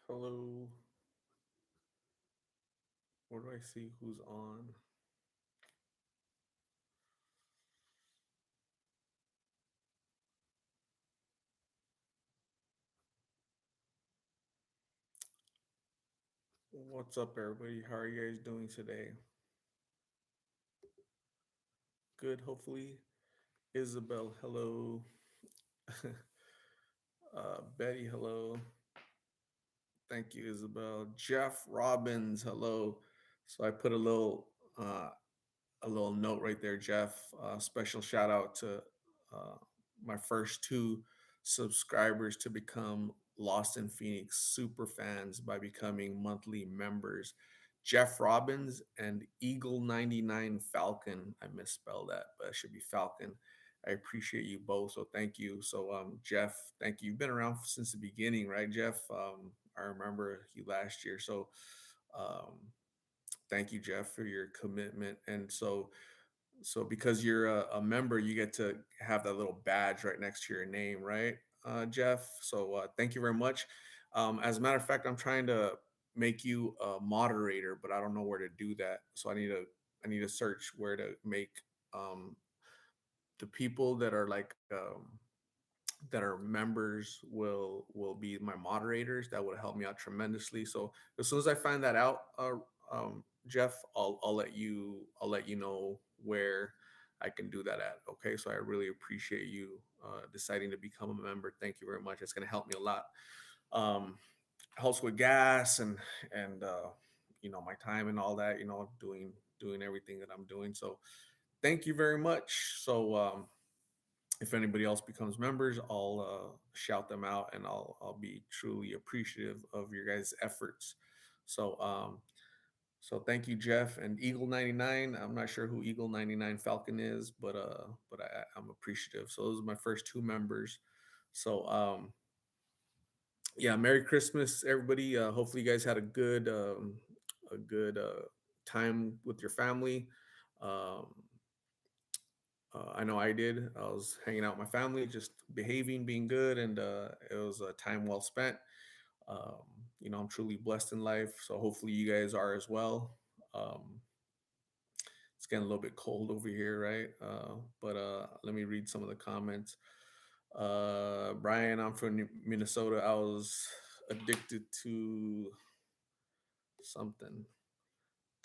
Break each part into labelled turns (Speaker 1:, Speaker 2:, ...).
Speaker 1: Hello. Where do I see who's on? What's up, everybody? How are you guys doing today? Good, hopefully. Isabel, hello. Betty, hello. Thank you, Isabel. Jeff Robbins, hello. So I put uh, a little note right there, Jeff. Special shout out to uh, my first two subscribers to become Lost in Phoenix super fans by becoming monthly members. Jeff Robbins and Eagle 99 Falcon. I misspelled that, but it should be Falcon. I appreciate you both. So thank you. So Jeff, thank you. You've been around since the beginning, right, Jeff? I remember you last year. So um, thank you, Jeff, for your commitment. And so because you're a member, you get to have that little badge right next to your name, right, Jeff? So thank you very much. As a matter of fact, I'm trying to make you a moderator, but I don't know where to do that. So I need to search where to make um, the people that are like that are members will be my moderators. That would help me out tremendously. So as soon as I find that out, Jeff, I'll let you know where I can do that at. Okay, so I really appreciate you deciding to become a member. Thank you very much. It's going to help me a lot. Um, Helps with gas and my time and all that. Doing everything that I'm doing. So thank you very much. So if anybody else becomes members, I'll shout them out, and I'll be truly appreciative of your guys' efforts. So so thank you, Jeff and Eagle 99. I'm not sure who Eagle 99 Falcon is, but I'm appreciative. So those are my first two members. So yeah, Merry Christmas, everybody. Hopefully, you guys had a good time with your family. Um, I know I did. I was hanging out with my family, just behaving, being good, and it was a time well spent. Um, I'm truly blessed in life, so hopefully you guys are as well. Um, it's getting a little bit cold over here, right? But let me read some of the comments. Brian, I'm from Minnesota. I was addicted to something,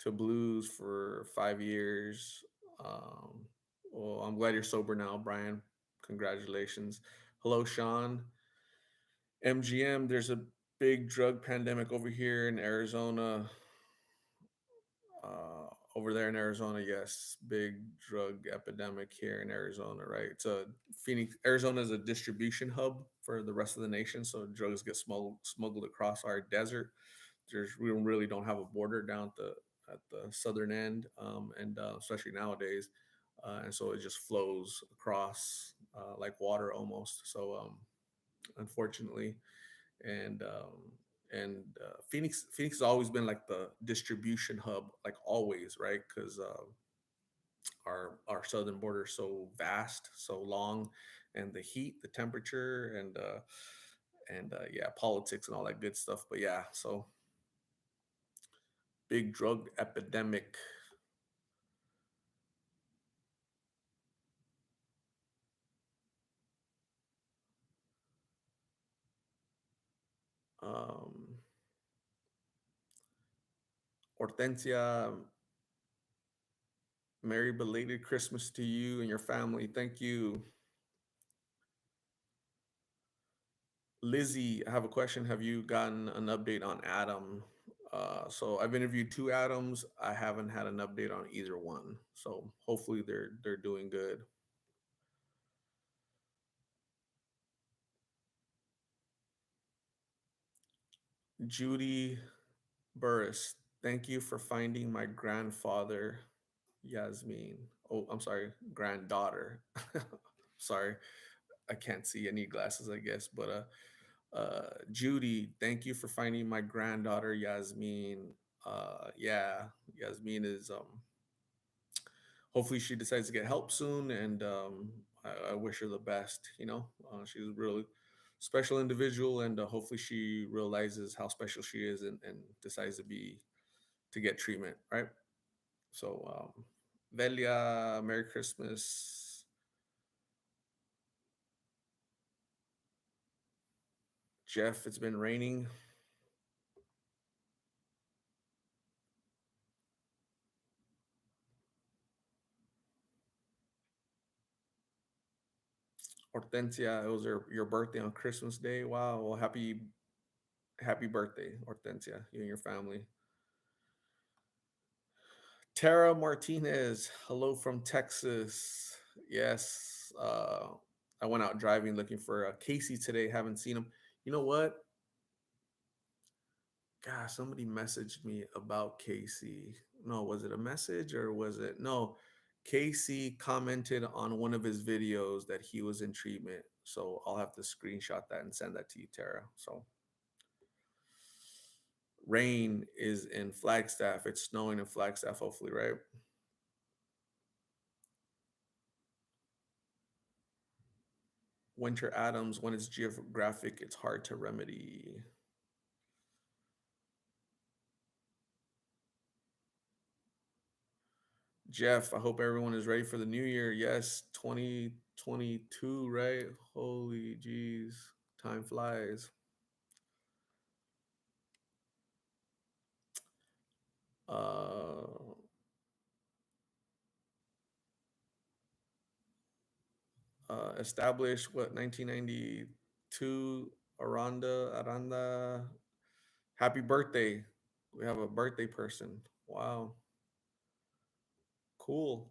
Speaker 1: to blues for 5 years. Um, well, I'm glad you're sober now, Brian. Congratulations. Hello, Sean. MGM, there's a big drug pandemic over here in Arizona. Over there in Arizona, yes, big drug epidemic here in Arizona, right? It's a Phoenix, Arizona is a distribution hub for the rest of the nation, so drugs get smuggled across our desert. We really don't have a border down at the southern end, and especially nowadays, and so it just flows across like water almost. So unfortunately, and Phoenix has always been like the distribution hub, like always, right? Because our southern border is so vast, so long, and the heat, the temperature, and yeah, politics and all that good stuff. But yeah, so big drug epidemic. Um, Hortensia, merry belated Christmas to you and your family. Thank you. Lizzie, I have a question. Have you gotten an update on Adam? So I've interviewed two Adams. I haven't had an update on either one. So hopefully they're doing good. Judy Burris, thank you for finding my grandfather, Yasmin. Oh, I'm sorry, granddaughter. Sorry, I can't see. I need glasses, I guess. But Judy, thank you for finding my granddaughter, Yasmin. Yeah, Yasmin is hopefully she decides to get help soon, and I wish her the best. She's really special individual, and hopefully she realizes how special she is, and decides to get treatment, right? So, Velia, Merry Christmas. Jeff, it's been raining. Hortensia, it was your birthday on Christmas Day. Wow. Well, happy birthday, Hortensia, you and your family. Tara Martinez, hello from Texas. Yes. I went out driving looking for Casey today. Haven't seen him. You know what? Gosh, somebody messaged me about Casey. No, was it a message or was it? No, Casey commented on one of his videos that he was in treatment. So I'll have to screenshot that and send that to you, Tara. So rain is in Flagstaff. It's snowing in Flagstaff, hopefully, right? Winter Adams, when it's geographic, it's hard to remedy. Jeff, I hope everyone is ready for the new year. Yes, 2022, right? Holy jeez, time flies. Uh, established what 1992. Aranda. Happy birthday! We have a birthday person. Wow, cool.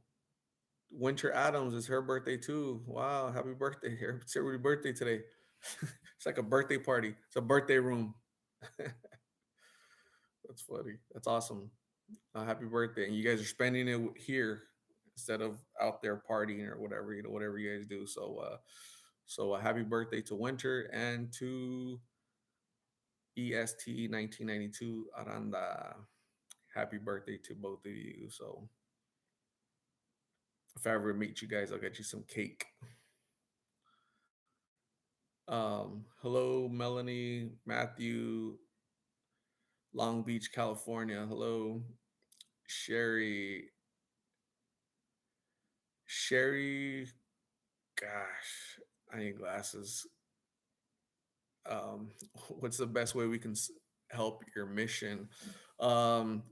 Speaker 1: Winter Adams is her birthday too. Wow, happy birthday! It's everybody's birthday today. It's like a birthday party. It's a birthday room. That's funny. That's awesome. Happy birthday! And you guys are spending it here instead of out there partying or whatever, whatever you guys do. So happy birthday to Winter and to EST 1992 Aranda. Happy birthday to both of you. So if I ever meet you guys, I'll get you some cake. Hello, Melanie, Matthew, Long Beach, California. Hello, Sherry. Sherry, gosh, I need glasses. um, what's the best way we can help your mission?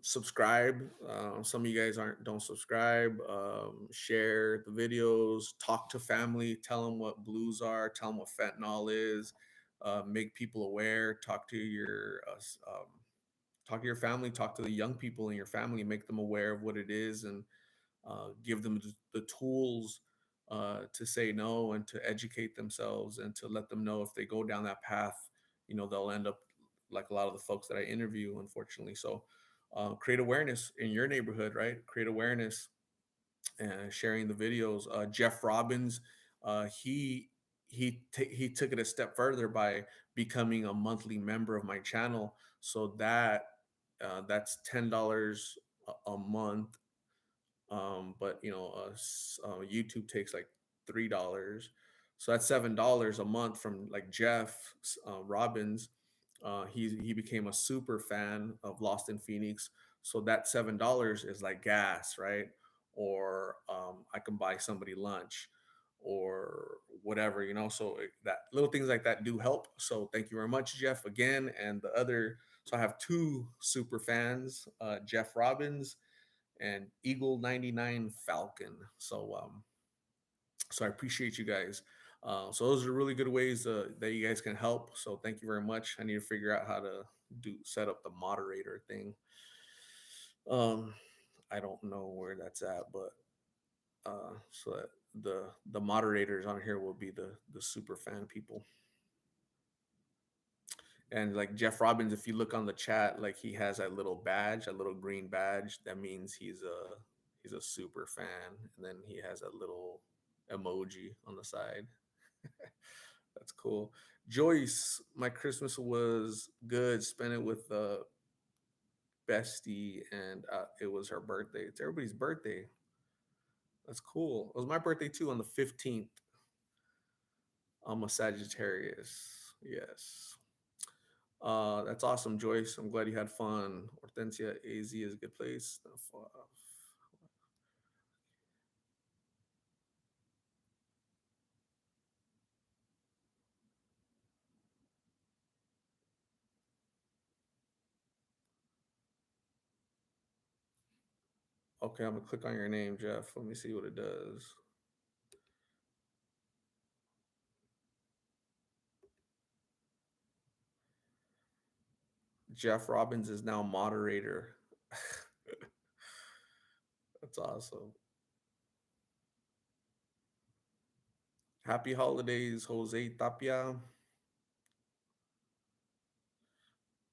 Speaker 1: Subscribe. Some of you guys aren't don't subscribe. Share the videos. Talk to family. Tell them what blues are. Tell them what fentanyl is. Make people aware. Talk to your family. Talk to the young people in your family. Make them aware of what it is, and give them the tools to say no, and to educate themselves, and to let them know if they go down that path, they'll end up like a lot of the folks that I interview, unfortunately. So create awareness in your neighborhood, right? Create awareness and sharing the videos. Jeff Robbins, he took it a step further by becoming a monthly member of my channel. So that's $10 a month, but YouTube takes like $3, so that's $7 a month from like Jeff Robbins. He became a super fan of Lost in Phoenix, so that $7 is like gas, right? Or I can buy somebody lunch or whatever, so that little things like that do help. So thank you very much, Jeff, again. And the other, so I have two super fans, Jeff Robbins and Eagle 99 Falcon. So I appreciate you guys. So those are really good ways that you guys can help. So thank you very much. I need to figure out how to do set up the moderator thing. Um, I don't know where that's at, but so that the moderators on here will be the super fan people. And like Jeff Robbins, if you look on the chat, like he has that little badge, a little green badge. That means he's a super fan. And then he has a little emoji on the side. That's cool. Joyce, my Christmas was good. Spent it with bestie, and it was her birthday. It's everybody's birthday. That's cool. It was my birthday too on the 15th. I'm a Sagittarius. Yes. That's awesome, Joyce. I'm glad you had fun. Hortensia, AZ is a good place. Okay, I'm gonna click on your name, Jeff. Let me see what it does. Jeff Robbins is now moderator. That's awesome. Happy holidays, Jose Tapia.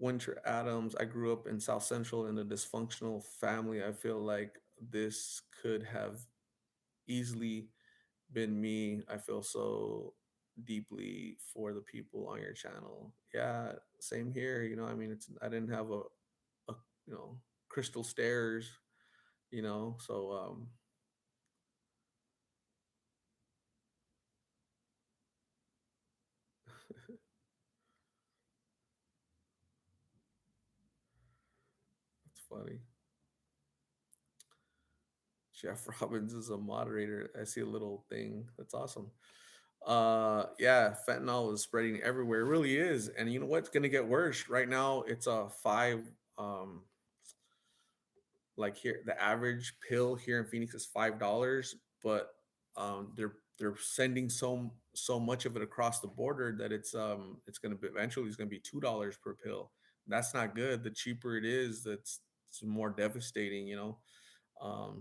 Speaker 1: Winter Adams. I grew up in South Central in a dysfunctional family. I feel like this could have easily been me. I feel so deeply for the people on your channel. Yeah, same here. I mean, I didn't have a crystal stairs. So it's funny. Jeff Robbins is a moderator. I see a little thing. That's awesome. Yeah, fentanyl is spreading everywhere. It really is. And you know what's gonna get worse? Right now it's a five like here the average pill here in Phoenix is $5, but they're sending so much of it across the border that it's gonna be eventually it's gonna be $2 per pill. That's not good. The cheaper it is, that's it's more devastating.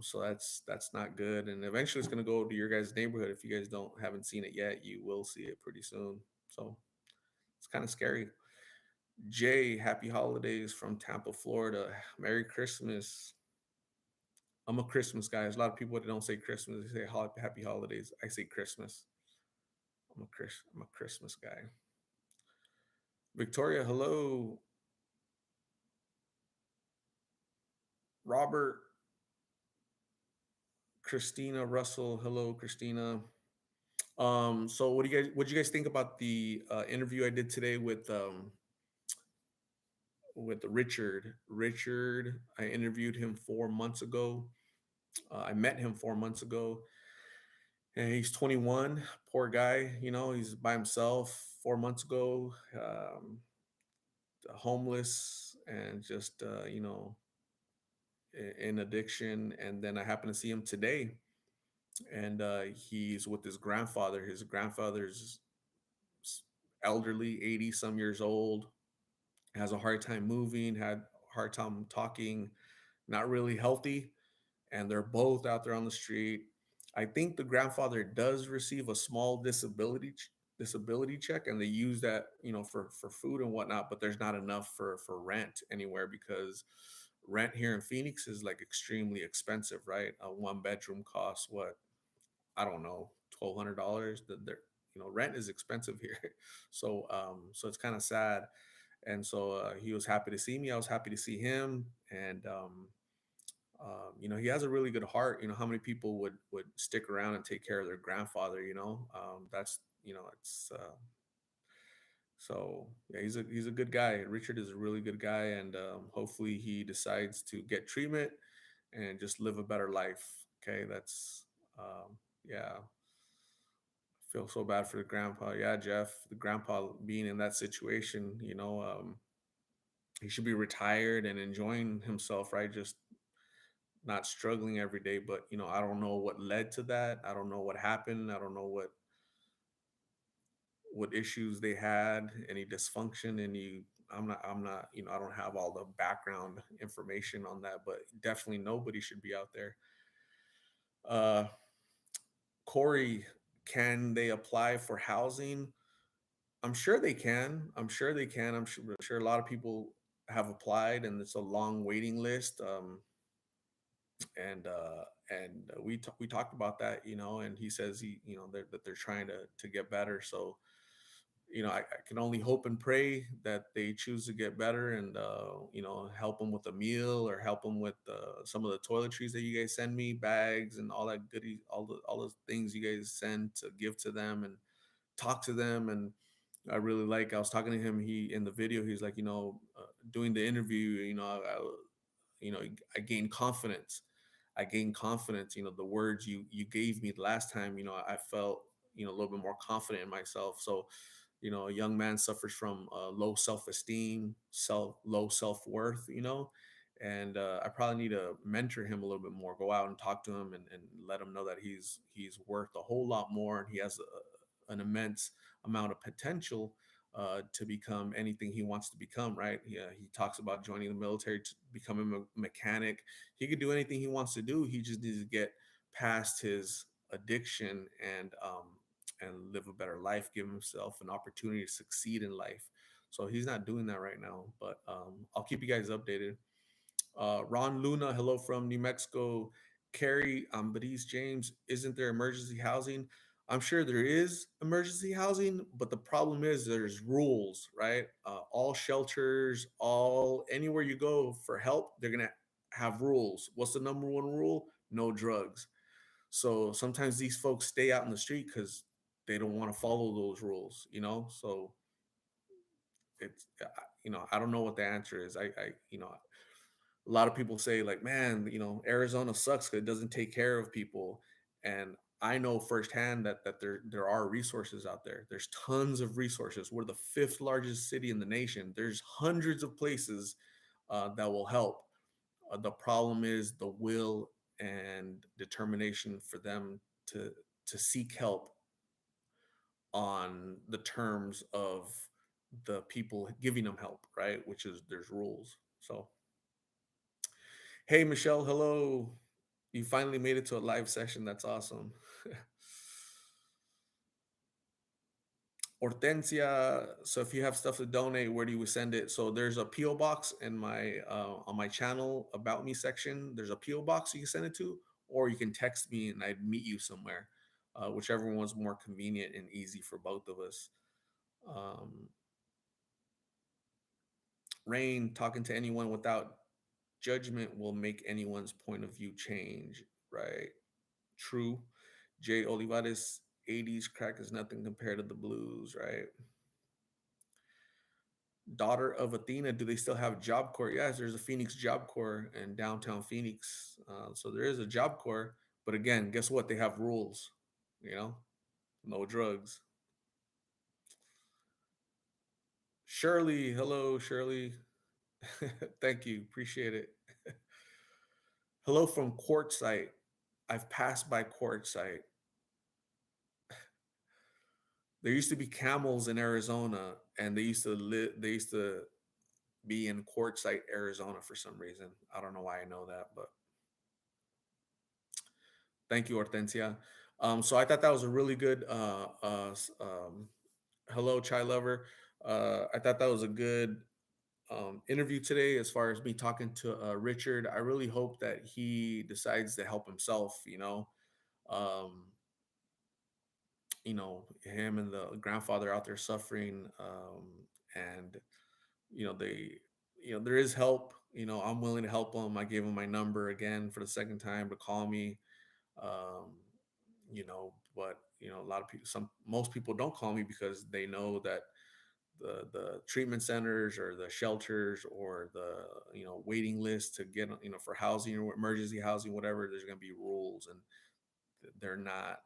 Speaker 1: So that's not good. And eventually it's gonna go to your guys' neighborhood. If you guys don't haven't seen it yet, you will see it pretty soon. So it's kind of scary. Jay, happy holidays from Tampa, Florida. Merry Christmas. I'm a Christmas guy. There's a lot of people that don't say Christmas. They say happy holidays. I say Christmas. I'm a Christmas guy. Victoria, hello. Robert, Christina, Russell, hello, Christina. So what do you guys think about the interview I did today with Richard? Richard, I interviewed him 4 months ago. I met him 4 months ago, and he's 21. Poor guy, he's by himself 4 months ago. Homeless and just in addiction. And then I happened to see him today, and he's with his grandfather. His grandfather's elderly, 80 some years old, has a hard time moving, had a hard time talking, not really healthy, and they're both out there on the street. I think the grandfather does receive a small disability check, and they use that for food and whatnot, but there's not enough for rent anywhere because rent here in Phoenix is like extremely expensive, right? A one bedroom costs what, I don't know, $1,200. Rent is expensive here. So it's kind of sad. And so he was happy to see me. I was happy to see him. And he has a really good heart. How many people would stick around and take care of their grandfather? That's it's so yeah, he's a good guy. Richard is a really good guy, and hopefully he decides to get treatment and just live a better life. Okay, that's yeah. Feel so bad for the grandpa. Yeah, Jeff, the grandpa being in that situation. He should be retired and enjoying himself, right? Just not struggling every day. But I don't know what led to that. I don't know what happened. I don't know what issues they had, any dysfunction, any. I'm not. I don't have all the background information on that, but definitely nobody should be out there. Uh, Corey, can they apply for housing? I'm sure they can. I'm sure they can. I'm sure a lot of people have applied, and it's a long waiting list. And we talked about that, and he says that they're trying to get better. So I can only hope and pray that they choose to get better, and help them with a meal or help them with some of the toiletries that you guys send me, bags and all that goodies, all those things you guys send to give to them and talk to them. And I really like. I was talking to him. He in the video. He's like, doing the interview. You know, I gained confidence. I gained confidence. The words you gave me the last time. I felt a little bit more confident in myself. So, a young man suffers from low self esteem, low self worth. And I probably need to mentor him a little bit more. Go out and talk to him and let him know that he's worth a whole lot more, and he has an immense amount of potential to become anything he wants to become, right? He talks about joining the military to become a mechanic. He could do anything he wants to do. He just needs to get past his addiction and live a better life, give himself an opportunity to succeed in life. So he's not doing that right now, but I'll keep you guys updated. Ron Luna, hello from New Mexico. Carrie Ambris James, isn't there emergency housing? I'm sure there is emergency housing, but the problem is there's rules, right? All shelters, all anywhere you go for help, they're gonna have rules. What's the number one rule? No drugs. So sometimes these folks stay out in the street because they don't want to follow those rules. So I don't know what the answer is. A lot of people say like, man, Arizona sucks because it doesn't take care of people, and I know firsthand that there are resources out there. There's tons of resources. We're the fifth largest city in the nation. There's hundreds of places that will help. The problem is the will and determination for them to seek help on the terms of the people giving them help, right? Which is there's rules. So hey, Michelle, hello. You finally made it to a live session. That's awesome. Hortensia, so if you have stuff to donate, where do you send it? So there's a PO box in my on my channel about me section. There's a PO box you can send it to, or you can text me and I'd meet you somewhere, whichever one's more convenient and easy for both of us. Um, Rain, talking to anyone without judgment will make anyone's point of view change, right? True. Jay Olivares, 80s crack is nothing compared to the blues, right? Daughter of Athena, do they still have Job Corps? Yes, there's a Phoenix Job Corps in downtown Phoenix. So there is a Job Corps, but again, guess what? They have rules, you know, no drugs. Shirley, hello, Shirley. Thank you, appreciate it. Hello from Quartzsite. I've passed by Quartzsite. There used to be camels in Arizona, and they used to live. They used to be in Quartzsite, Arizona for some reason. I don't know why I know that, but thank you, Hortensia. So I thought that was a really good hello, chai lover. I thought that was a good interview today as far as me talking to Richard. I really hope that he decides to help himself. Um, him and the grandfather out there suffering, and they there is help. I'm willing to help him. I gave him my number again for the second time to call me. um but a lot of people, some most people don't call me because they know that the treatment centers or the shelters or the waiting list to get for housing or emergency housing, whatever, there's going to be rules, and they're not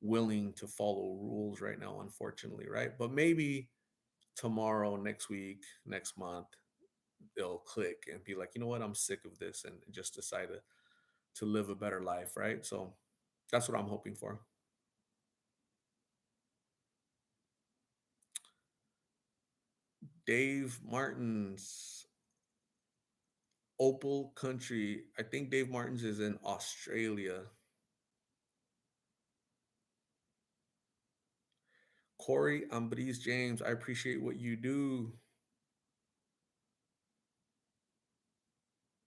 Speaker 1: willing to follow rules right now, unfortunately, right? But maybe tomorrow, next week, next month, they'll click and be like, you know what, I'm sick of this, and just decide to live a better life, right? So that's what I'm hoping for. Dave Martins, Opal Country. I think Dave Martins is in Australia. Corey Ambris James, I appreciate what you do.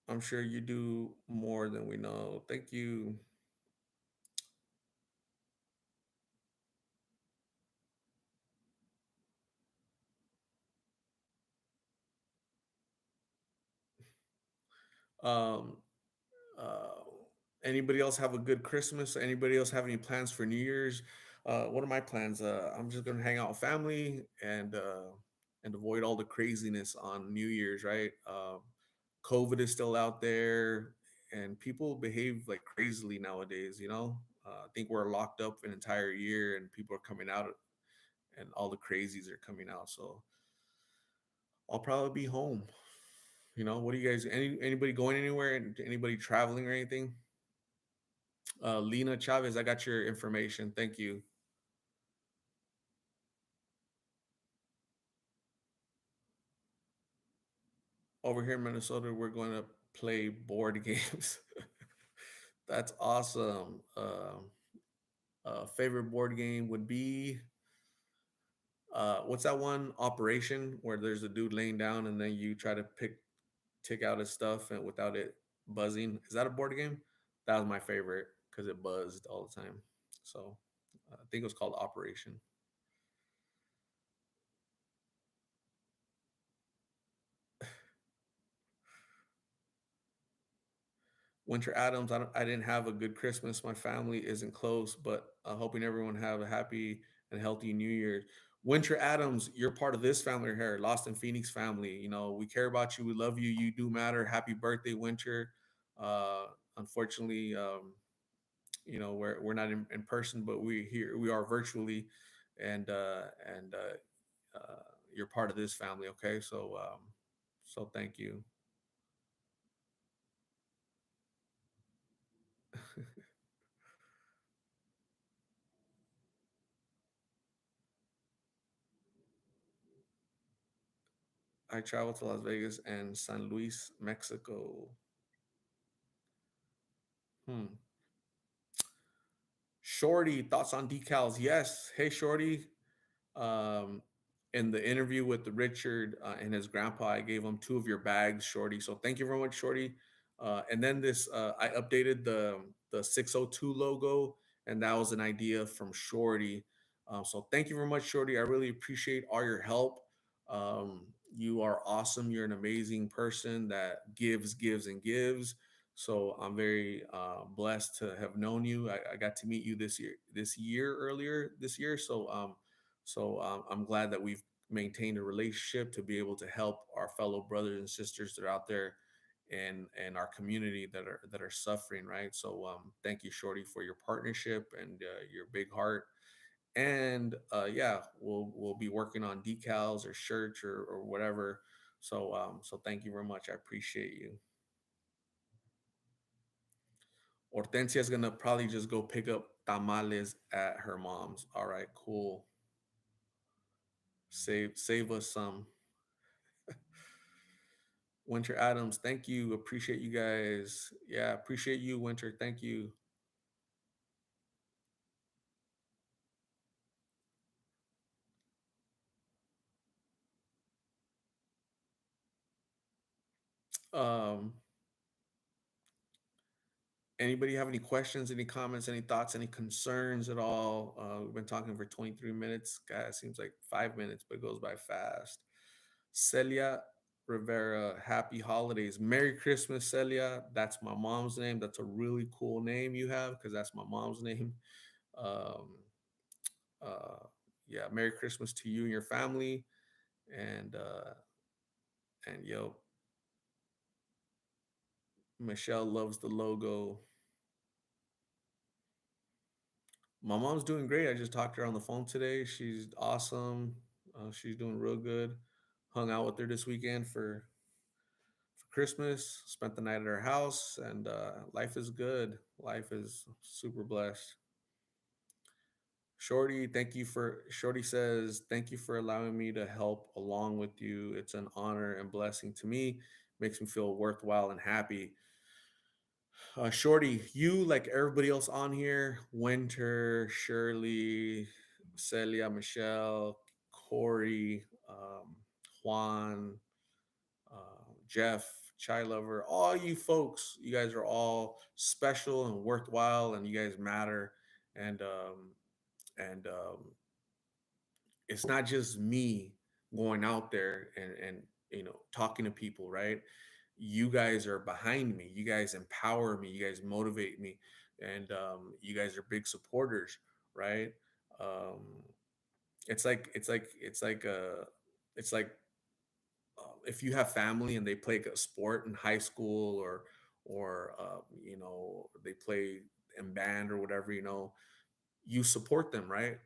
Speaker 1: I'm sure you do more than we know. Thank you. Um, uh, Anybody else have a good Christmas? Anybody else have any plans for New Year's? What are my plans? I'm just gonna hang out with family and avoid all the craziness on New Year's. Right? COVID is still out there, and people behave like crazily nowadays. I think we're locked up an entire year, and people are coming out, and all the crazies are coming out. So I'll probably be home. What do you guys? Anybody going anywhere? And anybody traveling or anything? Lena Chavez, I got your information. Thank you. Over here in Minnesota, we're going to play board games. That's awesome. Favorite board game would be what's that one? Operation, where there's a dude laying down and then you try to take out his stuff and without it buzzing. Is that a board game? That was my favorite because it buzzed all the time. So I think it was called Operation. Winter Adams, I didn't have a good Christmas. My family isn't close, but hoping everyone have a happy and healthy New Year. Winter Adams, you're part of this family here, Lost in Phoenix family. We care about you. We love you. You do matter. Happy birthday, Winter. Uh, Unfortunately, we're not in person, but we are virtually, and you're part of this family. Okay, so thank you. I traveled to Las Vegas and San Luis, Mexico. Hmm. Shorty, thoughts on decals? Yes. Hey, Shorty. Um, in the interview with the Richard and his grandpa, I gave him two of your bags, Shorty. So thank you very much, Shorty. And then I updated the 602 logo, and that was an idea from Shorty. So thank you very much, Shorty. I really appreciate all your help. You are awesome. You're an amazing person that gives, and gives. So I'm very blessed to have known you. I got to meet you this year earlier this year. So I'm glad that we've maintained a relationship to be able to help our fellow brothers and sisters that are out there in our community that are suffering. Right. So thank you, Shorty, for your partnership and your big heart. And yeah, we'll be working on decals or shirts or whatever. So thank you very much. I appreciate you. Hortensia's gonna probably just go pick up tamales at her mom's. All right, cool. Save us some. Winter Adams, thank you. Appreciate you guys. Yeah, appreciate you, Winter. Thank you. Um, Anybody have any questions, any comments, any thoughts, any concerns at all? We've been talking for 23 minutes. God, it seems like 5 minutes, but it goes by fast. Celia Rivera, happy holidays. Merry Christmas, Celia. That's my mom's name. That's a really cool name you have because that's my mom's name. Um, uh, yeah, Merry Christmas to you and your family. And yo, Michelle loves the logo. My mom's doing great. I just talked to her on the phone today. She's awesome. She's doing real good. Hung out with her this weekend for Christmas. Spent the night at her house, and life is good. Life is super blessed. Shorty says, thank you for allowing me to help along with you. It's an honor and blessing to me. Makes me feel worthwhile and happy. Shorty, you like everybody else on here, Winter, Shirley, Celia, Michelle, Corey, Juan, Jeff, Chai Lover, all you folks, you guys are all special and worthwhile, and you guys matter. And it's not just me going out there and talking to people, right? You guys are behind me. You guys empower me. You guys motivate me, and you guys are big supporters, right? Um, it's like if you have family and they play a sport in high school, or they play in band or whatever, you support them, right,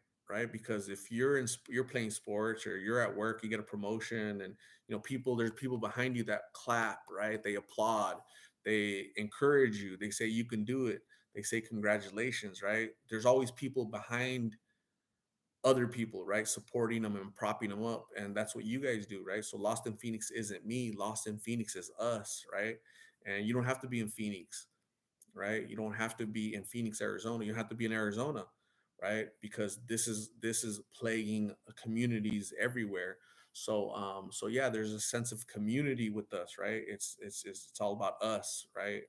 Speaker 1: because if you're playing sports or you're at work, you get a promotion, and there's people behind you that clap, right, they applaud, they encourage you, they say you can do it, they say congratulations, right, there's always people behind other people, right? Supporting them and propping them up. And that's what you guys do, right? So Lost in Phoenix isn't me. Lost in Phoenix is us, right? And you don't have to be in Phoenix, right? You don't have to be in Phoenix, Arizona. You have to be in Arizona, right? Because this is plaguing communities everywhere. So yeah, there's a sense of community with us, right? It's all about us, right?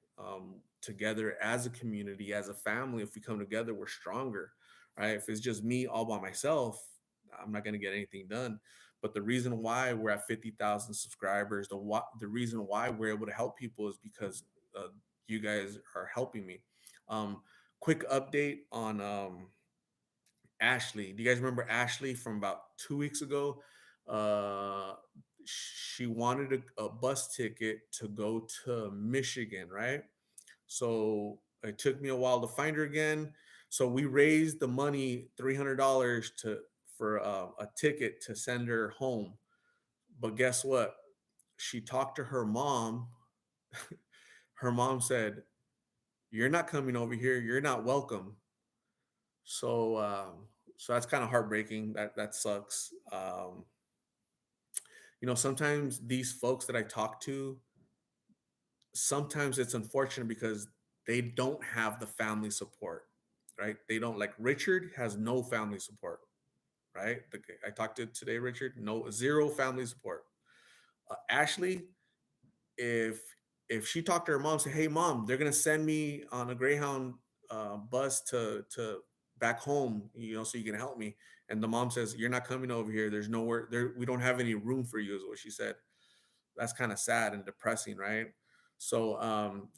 Speaker 1: Together as a community, as a family. If we come together, we're stronger, right? If it's just me all by myself, I'm not gonna get anything done. But the reason why we're at 50,000 subscribers, the reason why we're able to help people is because uh, you guys are helping me. Um, Quick update on Ashley. Do you guys remember Ashley from about 2 weeks ago? Uh, she wanted a bus ticket to go to Michigan, right? So it took me a while to find her again. So we raised the money, $300 to for a ticket to send her home. But guess what? She talked to her mom. Her mom said, "You're not coming over here. You're not welcome." So that's kind of heartbreaking. That sucks. Sometimes these folks that I talk to, sometimes it's unfortunate because they don't have the family support, right? They don't, like Richard has no family support, right? I talked to today, Richard, no, zero family support. Ashley, if she talked to her mom, say, "Hey, mom, they're gonna send me on a Greyhound bus to back home, so you can help me," and the mom says, "You're not coming over here. There's nowhere there. We don't have any room for you," is what she said. That's kind of sad and depressing, right? So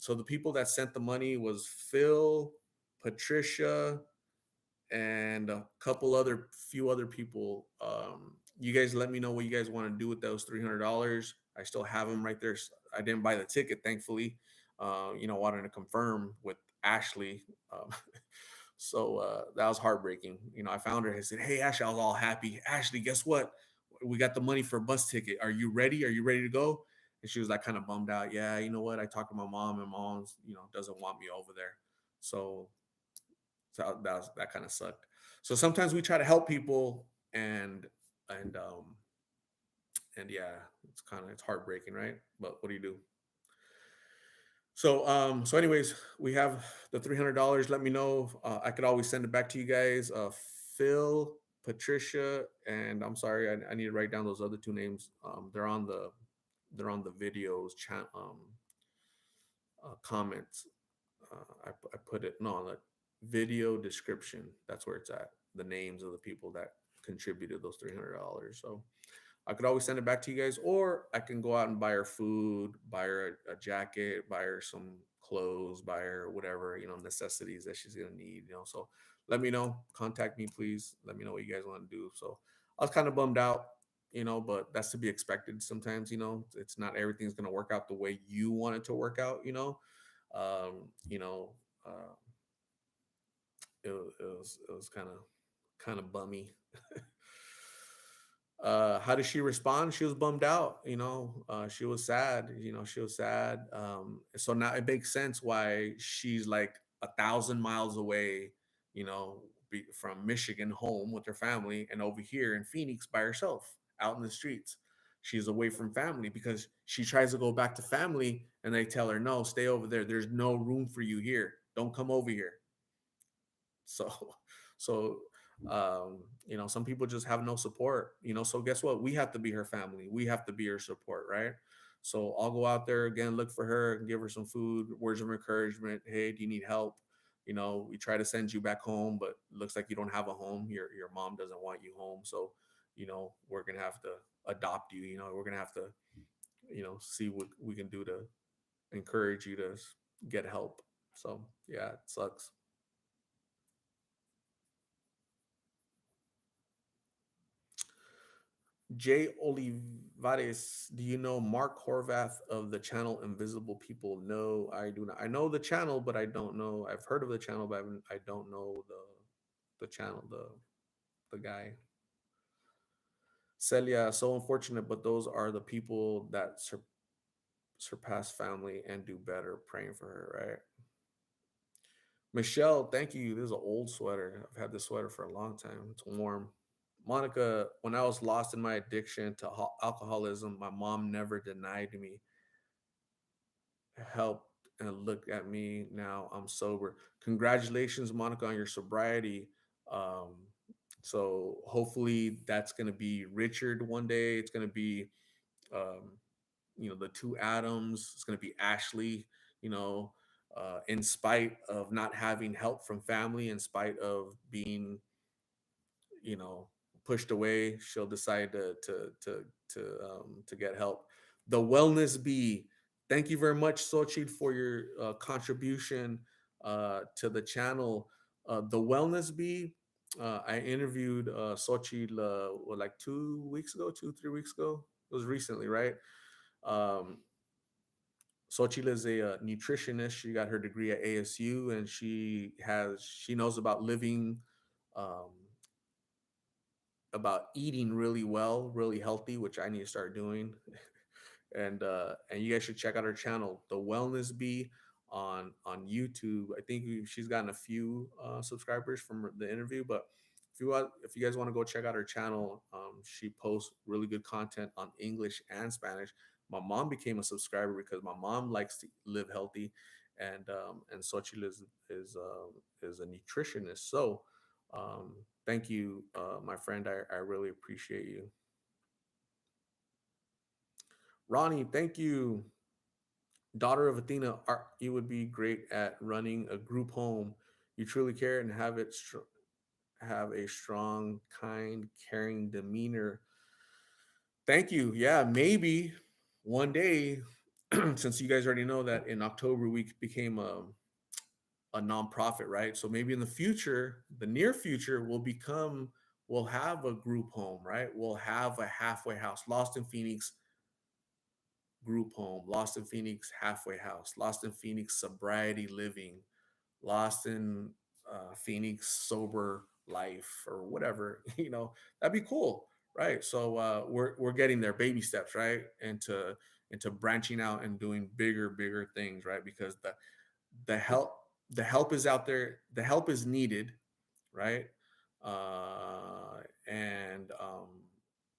Speaker 1: the people that sent the money was Phil, Patricia, and a few other people. You guys let me know what you guys want to do with those $300. I still have them right there. I didn't buy the ticket, thankfully. Wanted to confirm with Ashley. Um, so that was heartbreaking. I found her. I said, "Hey, Ashley," I was all happy. "Ashley, guess what? We got the money for a bus ticket. Are you ready? Are you ready to go?" And she was like kind of bummed out. "Yeah, you know what? I talked to my mom, and mom's, doesn't want me over there." So that kind of sucked. So sometimes we try to help people, and and yeah, it's heartbreaking, right? But what do you do? So anyways, we have the $300. Let me know. I could always send it back to you guys. Phil, Patricia, and I'm sorry, I need to write down those other two names. They're on the videos comments. I put it no on the video description. That's where it's at. The names of the people that contributed those $300. So I could always send it back to you guys, or I can go out and buy her food, buy her a jacket, buy her some clothes, buy her whatever, necessities that she's gonna need. So let me know. Contact me, please. Let me know what you guys want to do. So I was kind of bummed out, but that's to be expected. Sometimes, it's not everything's gonna work out the way you want it to work out. Um, you know, uh, it was kind of bummy. How did she respond? She was bummed out. She was sad. She was sad. So now it makes sense why she's like 1,000 miles away. From Michigan home with her family, and over here in Phoenix by herself out in the streets. She's away from family because she tries to go back to family, and they tell her, "No, stay over there. There's no room for you here. Don't come over here." So so some people just have no support. So guess what, we have to be her family, we have to be her support, right? So I'll go out there again, look for her and give her some food, words of encouragement. "Hey, do you need help? We try to send you back home, but it looks like you don't have a home. Your mom doesn't want you home, so we're gonna have to adopt you. We're gonna have to see what we can do to encourage you to get help." So yeah, it sucks. Jay Olivares, do you know Mark Horvath of the channel Invisible People? No, I do not. I know the channel, but I don't know. I've heard of the channel, but I don't know the channel, the guy. Celia, so unfortunate, but those are the people that surpass family and do better. Praying for her, right? Michelle, thank you. This is an old sweater. I've had this sweater for a long time. It's warm. Monica, when I was lost in my addiction to alcoholism, my mom never denied me, helped, and looked at me. Now I'm sober. Congratulations, Monica, on your sobriety. Um, so hopefully that's going to be Richard one day. It's going to be, um, the two Adams. It's going to be Ashley, you know, in spite of not having help from family, in spite of being, you know, pushed away, she'll decide to get help. The Wellness Bee. Thank you very much, Sochid, for your contribution to the channel. The Wellness Bee. I interviewed Sochid like 2 weeks ago, 3 weeks ago. It was recently, right? Um, Xochitl is a nutritionist. She got her degree at ASU, and she knows about living, um, about eating really well, really healthy, which I need to start doing. And you guys should check out her channel, The Wellness Bee, on YouTube. I think she's gotten a few subscribers from the interview, but if you guys want to go check out her channel, she posts really good content on English and Spanish. My mom became a subscriber because my mom likes to live healthy, and Xochitl is a nutritionist. So thank you, my friend. I really appreciate you. Ronnie, thank you. Daughter of Athena, you would be great at running a group home. You truly care and have a strong, kind, caring demeanor. Thank you. Yeah, maybe one day, since you guys already know that in October we became a nonprofit, right? So maybe in the future, the near future, we'll have a group home, right? We'll have a halfway house, Lost in Phoenix group home, Lost in Phoenix halfway house, Lost in Phoenix sobriety living, Lost in Phoenix sober life, or whatever. That'd be cool, right? So we're getting there, baby steps, right? Into branching out and doing bigger things, right? Because the help the help is out there, the help is needed, right? And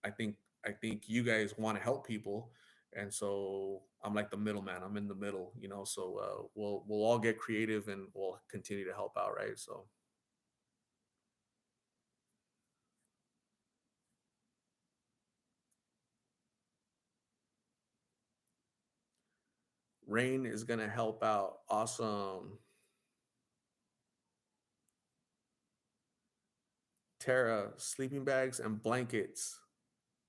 Speaker 1: I think I think you guys want to help people, and so I'm like the middleman. I'm in the middle, So we'll all get creative and we'll continue to help out, right? So Rain is gonna help out. Awesome. Tara, sleeping bags and blankets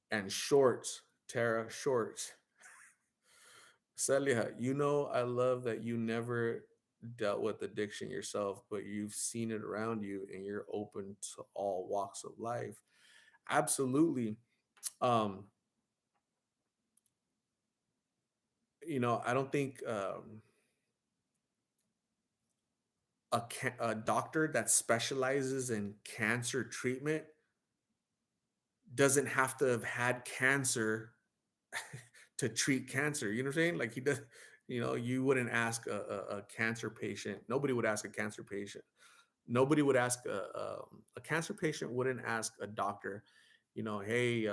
Speaker 1: and shorts. Tara, shorts. Celia, I love that you never dealt with addiction yourself, but you've seen it around you and you're open to all walks of life. Absolutely. Um, I don't think a doctor that specializes in cancer treatment doesn't have to have had cancer to treat cancer. You know what I'm saying? Like he does, you wouldn't ask a cancer patient. Nobody would ask a cancer patient. Nobody would ask a cancer patient wouldn't ask a doctor, hey,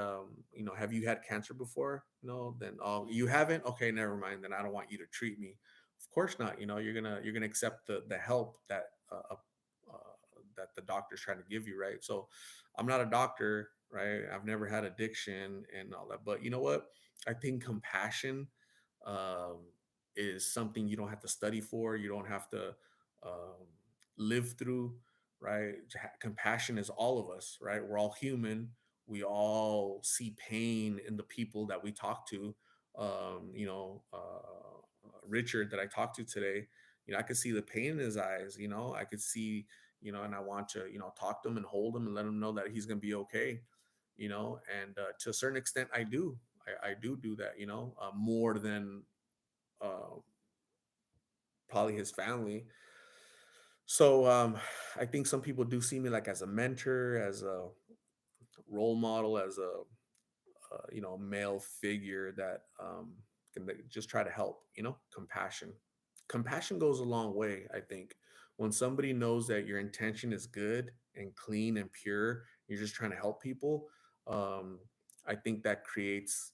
Speaker 1: have you had cancer before? Then, oh, you haven't? Okay, never mind. Then I don't want you to treat me. Of course not. You're gonna accept the help that the doctor's trying to give you, right? So I'm not a doctor, right? I've never had addiction and all that, but you know what? I think compassion um, is something you don't have to study for. You don't have to um, live through, right? Compassion is all of us, right? We're all human. We all see pain in the people that we talk to. Richard that I talked to today, I could see the pain in his eyes. I could see, and I want to, talk to him and hold him and let him know that he's gonna be okay. and to a certain extent, I do that, more than uh, probably his family. So I think some people do see me like as a mentor, as a role model, as a male figure that can just try to help. Compassion goes a long way. I think when somebody knows that your intention is good and clean and pure, you're just trying to help people. um, I think that creates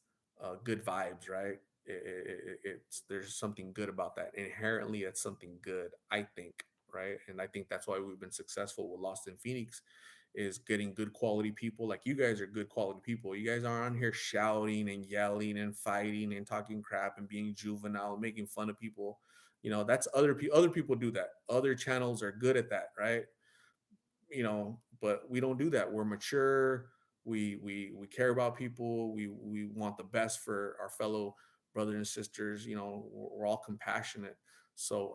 Speaker 1: good vibes, right? It's There's something good about that. Inherently it's something good, I think, right? And I think that's why we've been successful with Lost in Phoenix, is getting good quality people. Like, you guys are good quality people. You guys aren't on here shouting and yelling and fighting and talking crap and being juvenile and making fun of people. That's other people do that. Other channels are good at that, right? But we don't do that. We're mature. We care about people. We want the best for our fellow brothers and sisters. We're all compassionate. So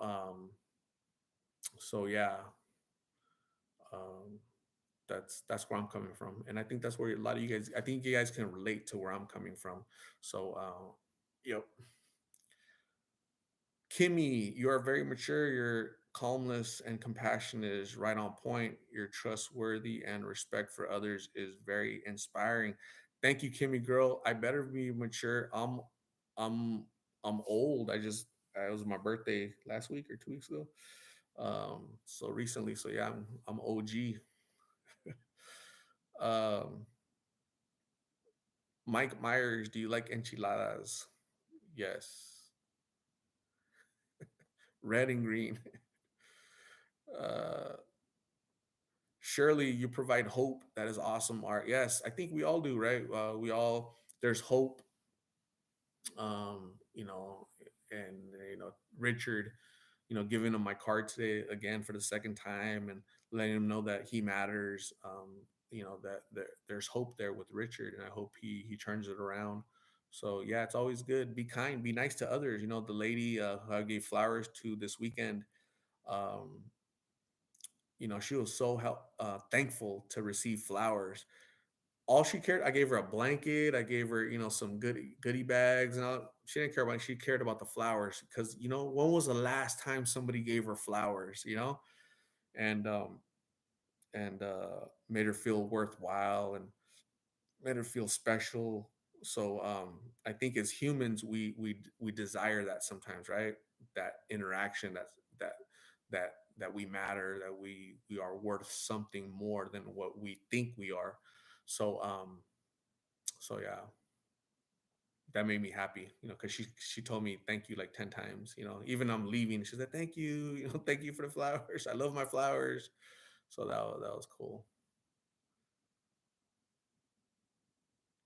Speaker 1: yeah. um that's where I'm coming from, and I think that's where a lot of you guys. I think you guys can relate to where I'm coming from. So, yep. Kimmy, you are very mature. Your calmness and compassion is right on point. You're trustworthy, and respect for others is very inspiring. Thank you, Kimmy girl. I better be mature. I'm I'm old. It was my birthday last week or 2 weeks ago. So recently. So yeah, I'm OG. Um, Mike Myers, do you like enchiladas? Yes. Red and green. Uh, Surely you provide hope. That is awesome, Art. Yes, I think we all do, right? There's hope. Um, you know, and Richard, giving him my card today again for the second time and letting him know that he matters. That there's hope there with Richard, and I hope he turns it around. So yeah, it's always good. Be kind, be nice to others. The lady who I gave flowers to this weekend. Um, she was so thankful to receive flowers. All she cared, I gave her a blanket, I gave her, some goodie bags, and all. She didn't care about it. She cared about the flowers, because when was the last time somebody gave her flowers, and made her feel worthwhile and made her feel special. So I think as humans, we desire that sometimes, right? That interaction, that that we matter, that we are worth something more than what we think we are. So so yeah, that made me happy, because she told me thank you like 10 times, even I'm leaving, she said thank you, thank you for the flowers. I love my flowers. So that was cool.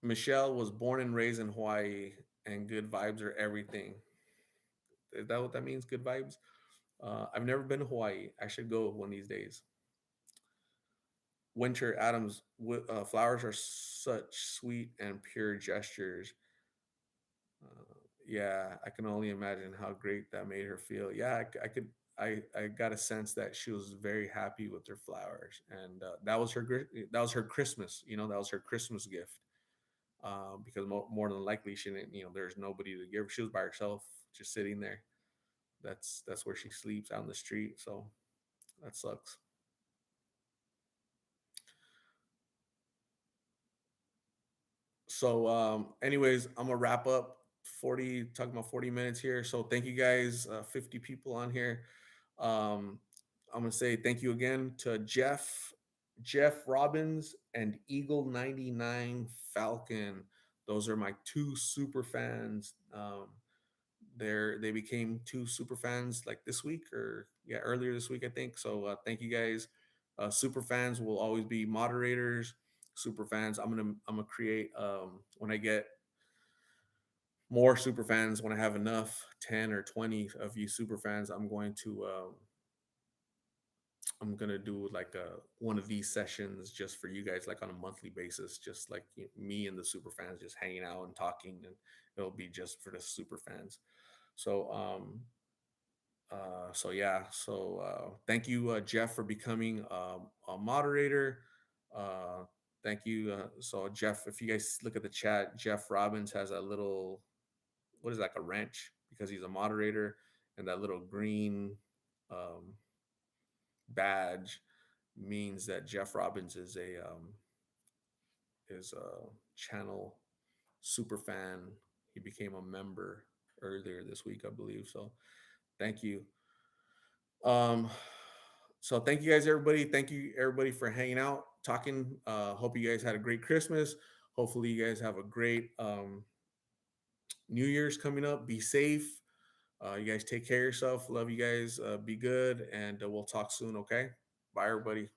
Speaker 1: Michelle was born and raised in Hawaii, and good vibes are everything. Is that what that means? Good vibes? I've never been to Hawaii. I should go one of these days. Winter Adams, flowers are such sweet and pure gestures. Yeah, I can only imagine how great that made her feel. Yeah, I could. I got a sense that she was very happy with her flowers, and that was her Christmas. That was her Christmas gift. Because more than likely she didn't. There's nobody to give. She was by herself, just sitting there. That's where she sleeps, out in the street. So that sucks. So anyways, I'm gonna wrap up. 40 talking about 40 minutes here. So thank you guys, 50 people on here. um I'm gonna say thank you again to Jeff Robbins and Eagle 99 Falcon. Those are my two super fans. They became two super fans like this week, or yeah, earlier this week, I think. So thank you guys. Super fans will always be moderators. Super fans, I'm gonna create, when I get more super fans, when I have enough 10 or 20 of you super fans, I'm gonna do like one of these sessions just for you guys, like on a monthly basis, just like me and the super fans just hanging out and talking, and it'll be just for the super fans. So so yeah, so thank you, Jeff, for becoming a moderator. Thank you. So Jeff, if you guys look at the chat, Jeff Robbins has a little, what is that, like a wrench, because he's a moderator, and that little green um, badge means that Jeff Robbins is a channel super fan. He became a member earlier this week, I believe. So thank you. Um, so thank you guys, everybody. Thank you everybody for hanging out, talking. Hope you guys had a great Christmas. Hopefully you guys have a great New Year's coming up. Be safe. You guys take care of yourself. Love you guys. Be good, and we'll talk soon. Okay. Bye, everybody.